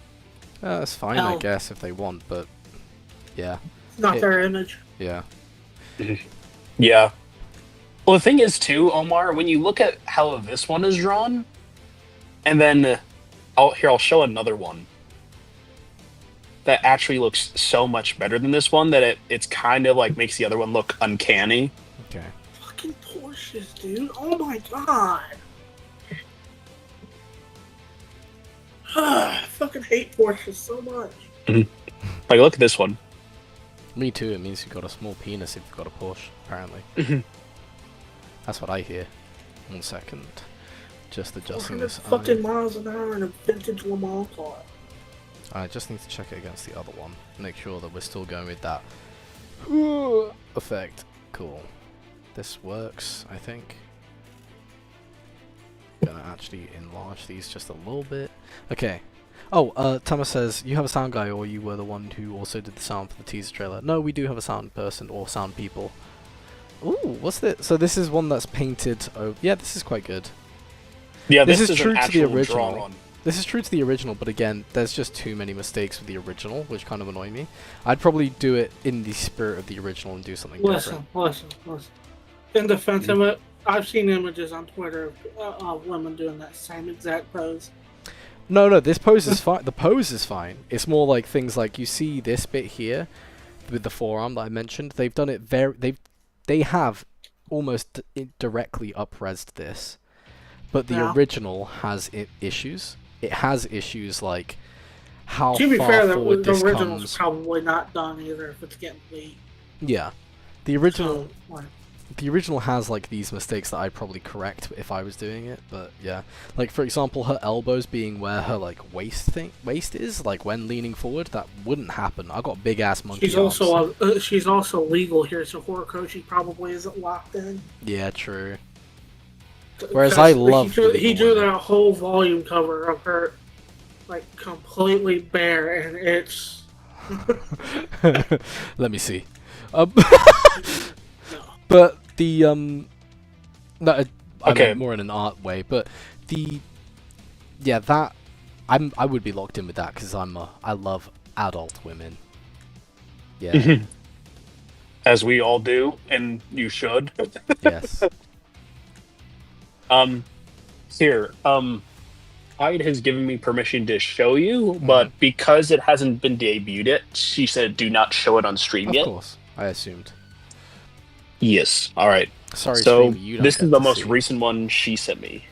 That's fine, I No. guess, if they want. But yeah, Not their image. yeah. Yeah. Well, the thing is, too, Omar, when you look at how this one is drawn, and then I'll show another one that actually looks so much better than this one that it's kind of like makes the other one look uncanny. Okay. Fucking Porsches, dude. Oh my god. I fucking hate Porsches so much. Like, look at this one. Me too. It means you've got a small penis if you've got a Porsche. Apparently. That's what I hear. 1 second. just adjusting 400 this. fucking miles an hour in a vintage Le Mans car. I just need to check it against the other one. Make sure that we're still going with that effect. Cool. This works, I think. Gonna actually enlarge these just a little bit. Okay. Oh, Thomas says, you have a sound guy, or you were the one who also did the sound for the teaser trailer? No, we do have a sound person, or sound people. Ooh, what's this? So this is one that's painted. Oh, yeah, this is quite good. Yeah, This this, is is true an to the actual original. drawn one. This is true to the original, but again, there's just too many mistakes with the original, which kind of annoy me. I'd probably do it in the spirit of the original and do something different. Listen. In defense of it, I've seen images on Twitter of women doing that same exact pose. No, this pose is fine. The pose is fine. It's more like things like you see this bit here with the forearm that I mentioned. They've done it they have almost directly up-resed this, but the original has issues. It has issues like how to be far fair, forward the this original's comes. probably not done either if it's getting leaked. Yeah, the original. So, like, The original has like these mistakes that I'd probably correct if I was doing it, but yeah. Like for example, her elbows being where her like waist is, like when leaning forward, that wouldn't happen. I got big ass monkey arms. she's also legal here, so Horikoshi probably isn't locked in. Yeah, true. Whereas I love he drew that whole volume cover of her like completely bare, and it's Let me see. no. But the no, I Okay. meant more in an art way. But that I would be locked in with that because I love adult women. Yeah. As we all do, and you should. Yes. Here, Hyde has given me permission to show you, but because it hasn't been debuted yet, she said do not show it on stream Of yet. course, I assumed. Yes. All right. Sorry, So stream, you don't this get is the to most see. recent one she sent me.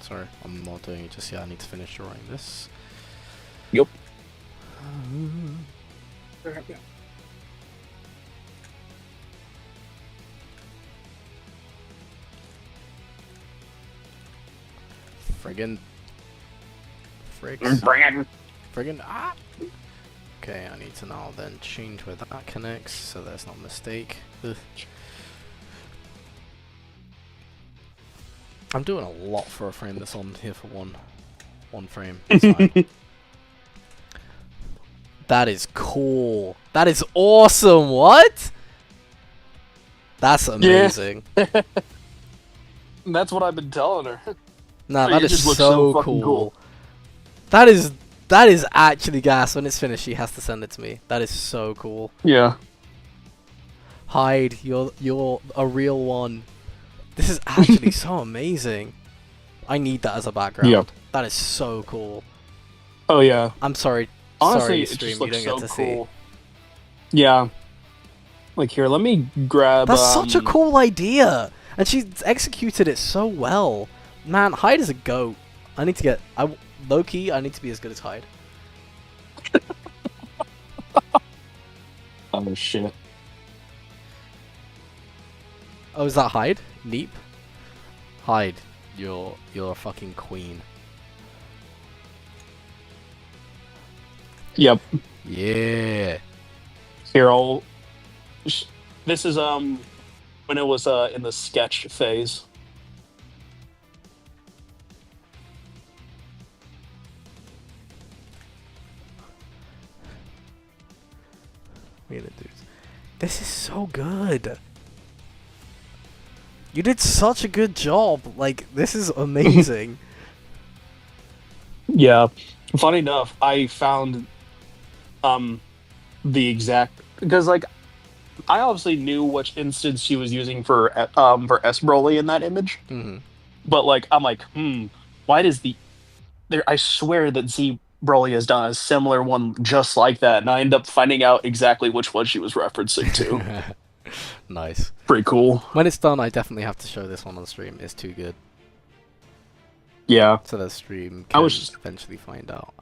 Sorry, I'm not doing it just yet. I need to finish drawing this. Yup. Friggin' ah! Okay, I need to now then change where that connects so there's not a mistake. Ugh. I'm doing a lot for a frame that's on here for one frame. It's fine. That is cool. That is awesome. What? That's amazing. That's what I've been telling her. Nah, So that you is just look so so fucking cool. cool. That is actually gas. When it's finished, she has to send it to me. That is so cool. Yeah. Hyde, you're a real one. This is actually so amazing. I need that as a background. Yep. That is so cool. Oh yeah. I'm sorry. Honestly, sorry, it stream, just you looks don't so get to cool. Yeah. Like here, let me grab. That's such a cool idea, and she executed it so well. Man, Hyde is a goat. I need to get. Low key, I need to be as good as Hyde. Oh shit. Oh, is that Hyde? Neep? Hyde, you're a fucking queen. Yep. Yeah. Here, I'll. This is when it was in the sketch phase. We're gonna do. This is so good. You did such a good job. Like, this is amazing. Yeah. Funny enough, I found the exact because like I obviously knew which instance she was using for S Broly in that image, but like I'm like, why does there? I swear that Z Broly has done a similar one just like that, and I end up finding out exactly which one she was referencing to. Nice. Pretty cool. When it's done, I definitely have to show this one on stream. It's too good. Yeah. So the stream I can was just- eventually find out.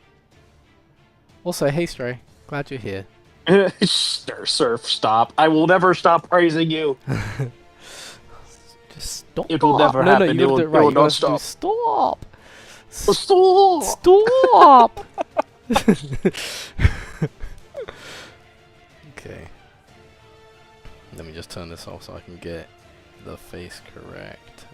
Also, hey Stray, glad you're here. Stir Surf, stop! I will never stop praising you. Just stop. It will never no, happen. No, you gotta do it right. It will You not gotta do stop. Stop! Stop! Okay. Let me just turn this off so I can get the face correct.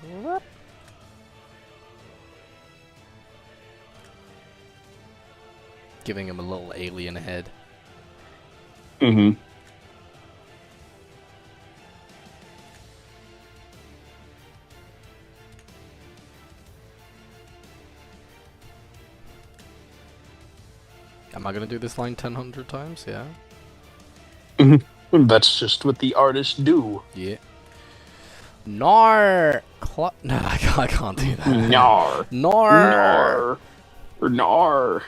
Giving him a little alien head. Mm-hmm. Am I gonna do this line 1,000 times? Yeah. That's just what the artists do. Yeah. Nar. No, I can't do that. Nar. Nar. Nar. Nar.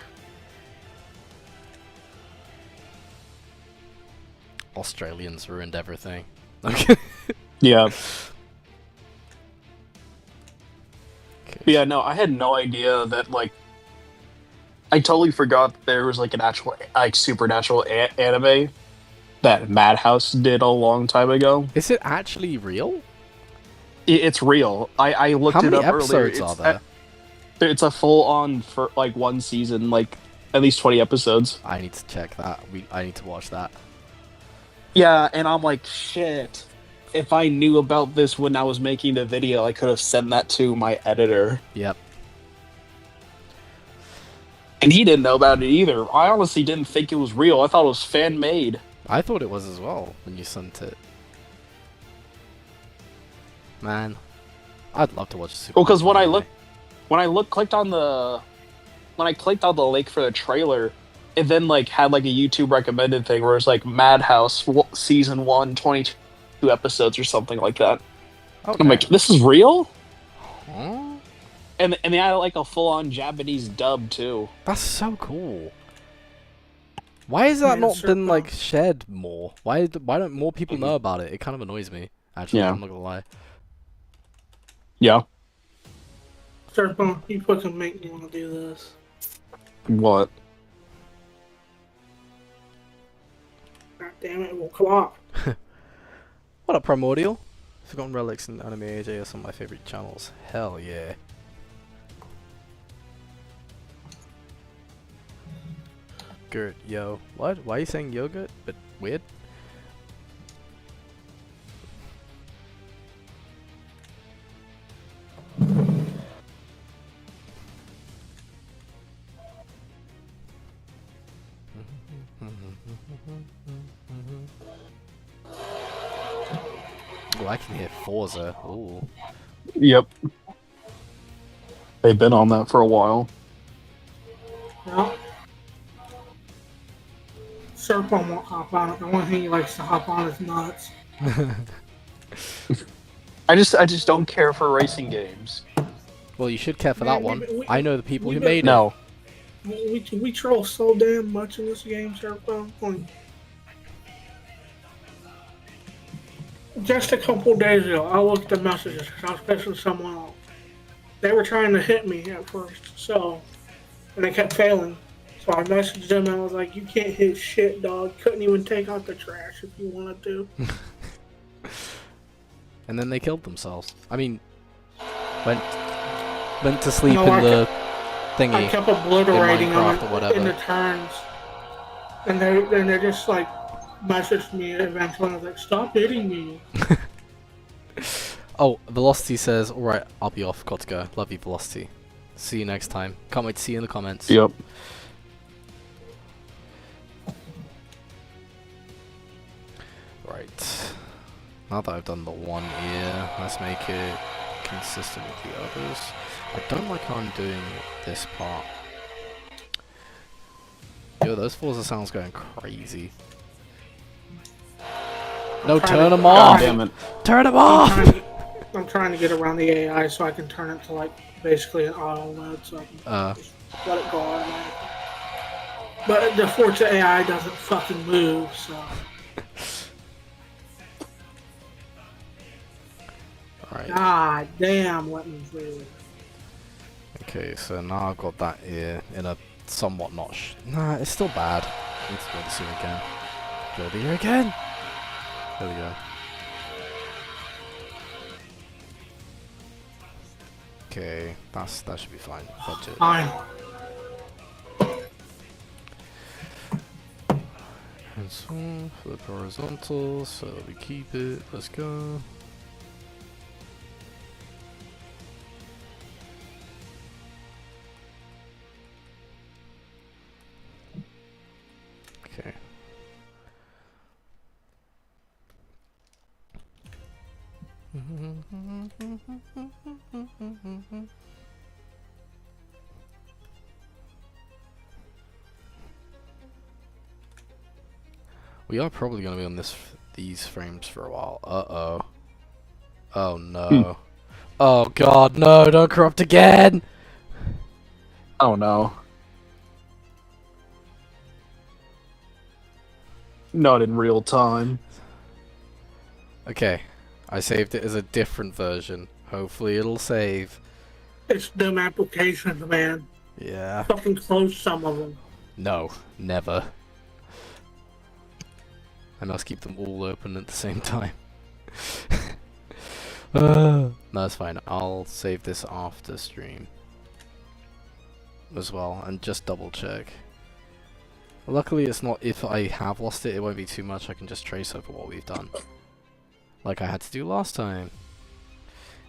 Australians ruined everything. Okay. Yeah. Okay. But yeah, no, I had no idea that, like, I totally forgot that there was, like, an actual, like, supernatural anime that Madhouse did a long time ago. Is it actually real? It's real. I looked How it many up earlier. episodes are there? It's a full-on, for like, one season, like, at least 20 episodes. I need to check that. I need to watch that. Yeah, and I'm like, shit. If I knew about this when I was making the video, I could have sent that to my editor. Yep. And he didn't know about it either. I honestly didn't think it was real. I thought it was fan-made. I thought it was as well when you sent it. Man, I'd love to watch a super. Well, because when I clicked on the link for the trailer, it then like had like a YouTube recommended thing where it's like Madhouse season 1, 22 episodes or something like that. Okay. I'm like, this is real? Huh? And they had like a full-on Japanese dub too. That's so cool. Why has that not been like shared more? Why don't more people know about it? It kind of annoys me. Actually, Yeah. I'm not gonna lie. Yeah. Serpent, you fucking make me want to do this. What? God damn it, we'll clock. What up, Primordial? Forgotten Relics and Anime AJ are some of my favorite channels. Hell yeah. Gert, yo. What? Why are you saying yogurt? But weird? Oh, I can hear Forza. Ooh. Yep. They've been on that for a while. Yeah. Serpent won't hop on it. The one thing he likes to hop on is nuts. I just don't care for racing games. Well, you should care for that one. we- I know the people who we- made it. No. We troll so damn much in this game, Serpent. Like, just a couple days ago, I looked at the messages because I was pissing someone off. They were trying to hit me at first, and they kept failing. So I messaged them and I was like, "You can't hit shit, dog. Couldn't even take out the trash if you wanted to." And then they killed themselves. I mean, went to sleep No, in the thingy. I kept obliterating in them Minecraft or whatever. in the turns, and they just like messaged me eventually. I was like, "Stop hitting me." Oh, Velocity says, alright, I'll be off. Got to go. Love you, Velocity. See you next time. Can't wait to see you in the comments. Yep. Right. Now that I've done the one ear, let's make it consistent with the others. I don't like how I'm doing this part. Yo, those Forza sounds going crazy. No, turn them off! Damn it. Turn them off! I'm trying to get around the AI so I can turn it to like basically an auto mode so I can just let it go automatically. But the Forza AI doesn't fucking move, so. Alright. God damn, let me through. Okay, so now I've got that ear in a somewhat nah, it's still bad. Need to go this ear again. Go the ear again! There we go. Okay, that should be fine. Budget. Fine. And so, flip horizontal, so we keep it. Let's go. Okay. We are probably going to be on these frames for a while. Uh-oh. Oh no. Oh god, no, don't corrupt again! Oh no. Not in real time. Okay, I saved it as a different version. Hopefully it'll save. It's dumb applications, man. Yeah. Fucking close some of them. No, never. I must keep them all open at the same time. No, that's fine. I'll save this after stream as well, and just double check. Luckily it's not, if I have lost it, it won't be too much. I can just trace over what we've done, like I had to do last time.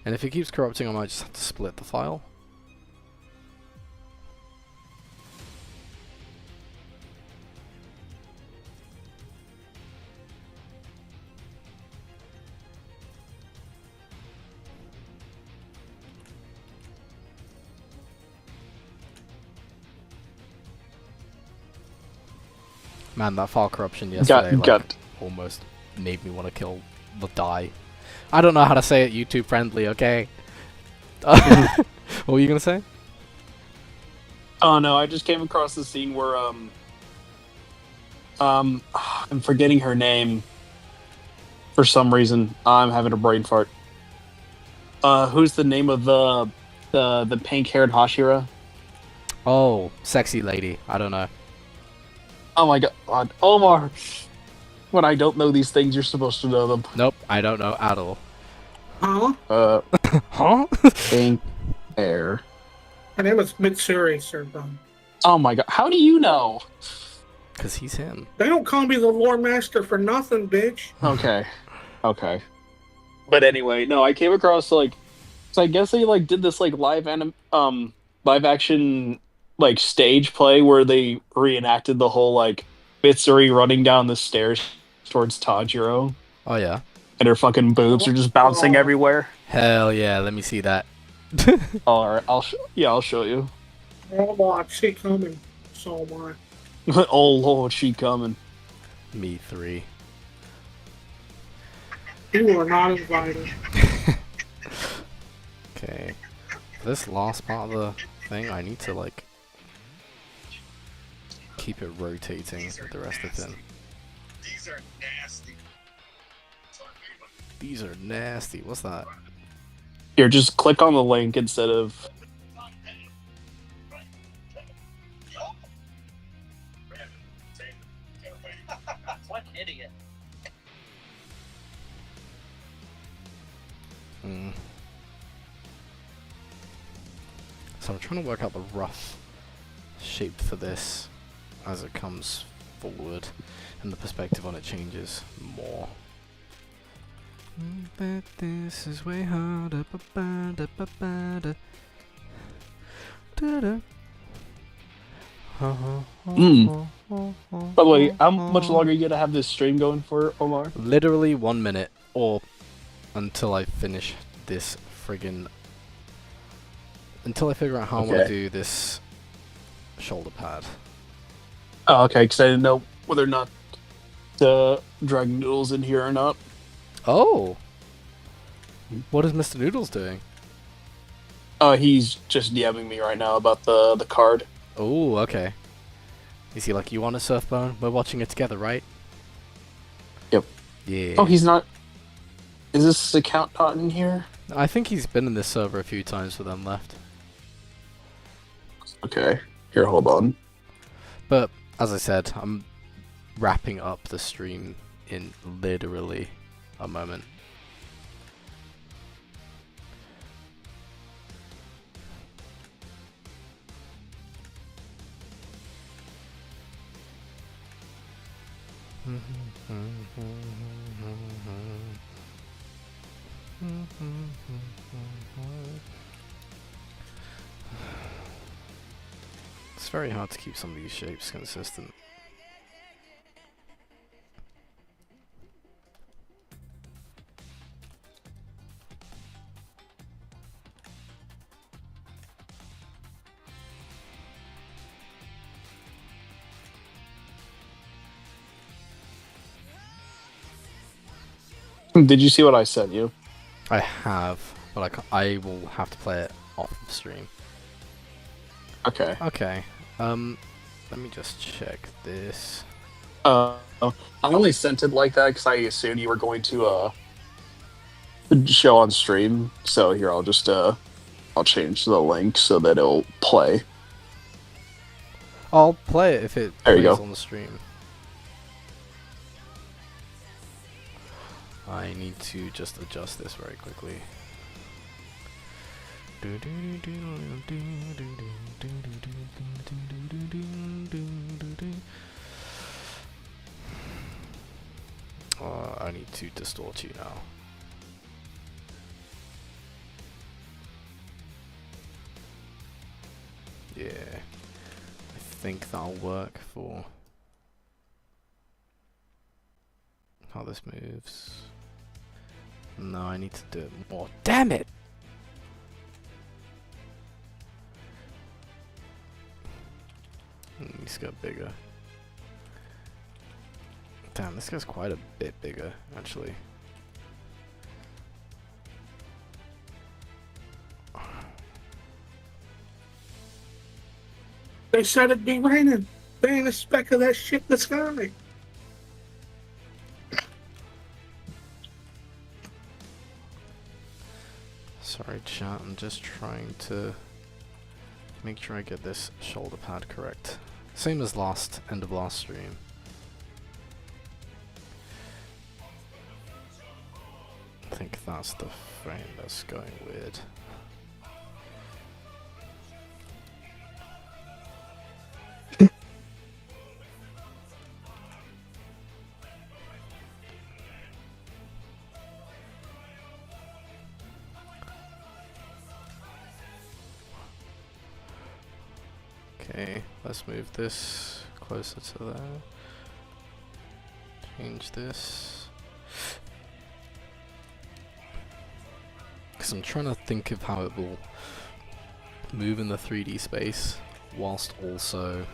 And if it keeps corrupting, I might just have to split the file. Man, that file corruption yesterday almost made me want to kill the die. I don't know how to say it YouTube friendly, okay? What were you gonna say? Oh no, I just came across the scene where I'm forgetting her name for some reason. I'm having a brain fart. Who's the name of the pink-haired Hashira? Oh, sexy lady. I don't know. Oh my god, Omar! When I don't know these things, you're supposed to know them. Nope, I don't know at all. Huh? Huh? Pink hair. Her name is Mitsuri, Sir Bum. Oh my god, how do you know? Cause he's him. They don't call me the lore master for nothing, bitch. Okay. Okay. But anyway, no, I came across so I guess they did this live action stage play where they reenacted the whole Mitsuri running down the stairs towards Tanjiro, Oh yeah. and her fucking boobs are just bouncing everywhere. Hell yeah, let me see that. All right, I'll show you. Oh, watch, she coming. So am Oh lord, she coming. Me 3. I. You are not invited. Okay. This last part of the thing, I need to keep it rotating with the rest of them. These are nasty. These are nasty. What's that? Here, just click on the link instead of. What idiot. So I'm trying to work out the rough shape for this as it comes forward, and the perspective on it changes more. But this is way harder. By the way, how much longer are you gonna have this stream going for, Omar? Literally 1 minute, or until I finish this friggin'. Until I figure out how I want to do this shoulder pad. Oh, okay, because I didn't know whether or not to drag Noodles in here or not. Oh! What is Mr. Noodles doing? He's just DMing me right now about the card. Oh, okay. Is he like, you want a Surfbone? We're watching it together, right? Yep. Yeah. Oh, he's not. Is this account not in here? I think he's been in this server a few times with them left. Okay. Here, hold on. But, as I said, I'm wrapping up the stream in literally a moment. It's very hard to keep some of these shapes consistent. Did you see what I sent you? I have, but I will have to play it off of stream. Okay. Okay. Let me just check this. I only sent it like that because I assumed you were going to show on stream. So here, I'll just I'll change the link so that it'll play. I'll play it if it There you plays go. on the stream. I need to just adjust this very quickly. I need to distort you now. Yeah, I think that'll work for how this moves. No, I need to do it more. Damn it! He's got bigger. Damn, this guy's quite a bit bigger, actually. They said it'd be raining. There ain't a speck of that shit in the sky. Sorry, chat, I'm just trying to make sure I get this shoulder pad correct. Same as end of last stream. I think that's the frame that's going weird. Okay, let's move this closer to there. Change this. Because I'm trying to think of how it will move in the 3D space whilst also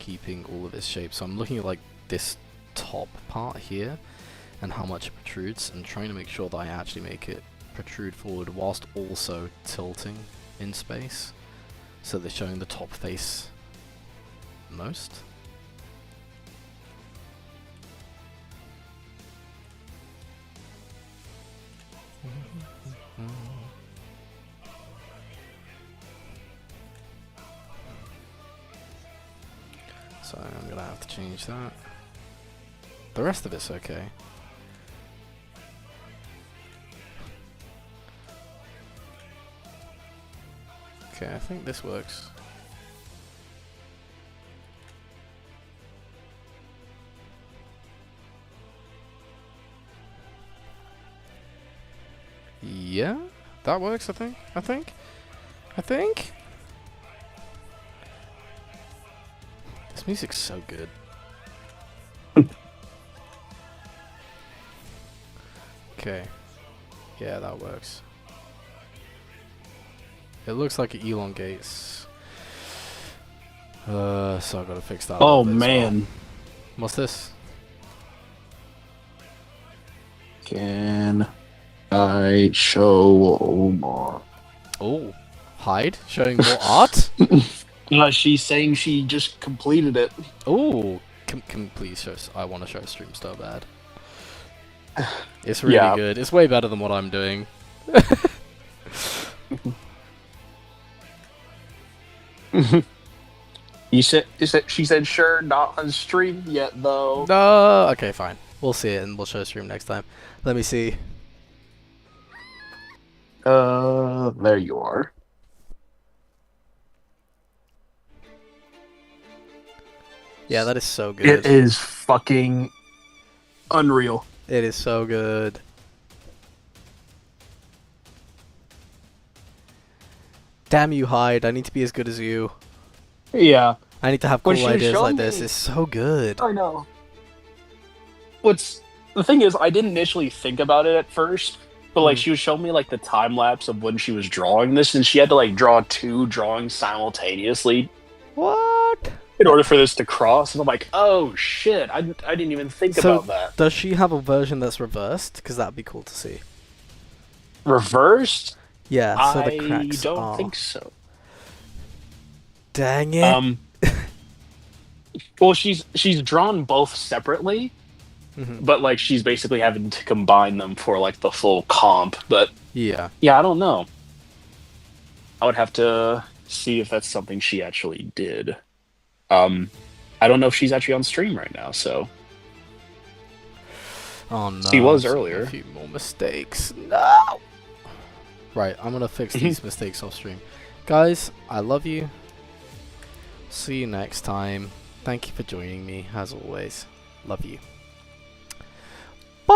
keeping all of its shape. So I'm looking at like this top part here and how much it protrudes and trying to make sure that I actually make it protrude forward whilst also tilting in space, so they're showing the top face most. So I'm gonna have to change that. The rest of it's okay. Okay, I think this works. Yeah, that works, I think. I think. This music's so good. Okay. Yeah, that works. It looks like it elongates. So I gotta fix that. Oh a bit as well. man. What's this? Can I show Omar? Oh, hide, showing more art. She's saying she just completed it. Oh, can please show? I want to show stream so bad. It's really Yeah. good. It's way better than what I'm doing. She said sure, not on stream yet though. No, okay, fine. We'll see it and we'll show stream next time. Let me see. There you are. Yeah, that is so good. It is fucking unreal. It is so good. Damn you, Hyde. I need to be as good as you. Yeah. I need to have When cool she was ideas like showing this. me- It's so good. I know. The thing is, I didn't initially think about it at first, but like she was showing me like the time lapse of when she was drawing this, and she had to like draw 2 drawings simultaneously What? in order for this to cross. And I'm like, oh shit, I didn't even think So, about that. does she have a version that's reversed? Because that'd be cool to see. Reversed? Yeah, so the I cracks don't are... think so. Dang it. Well, she's drawn both separately, but like she's basically having to combine them for like the full comp. But Yeah. yeah, I don't know. I would have to see if that's something she actually did. I don't know if she's actually on stream right now, so Oh no. she was there's earlier. A few more mistakes. No! Right, I'm gonna fix these mistakes off stream. Guys, I love you. See you next time. Thank you for joining me, as always. Love you. Bye!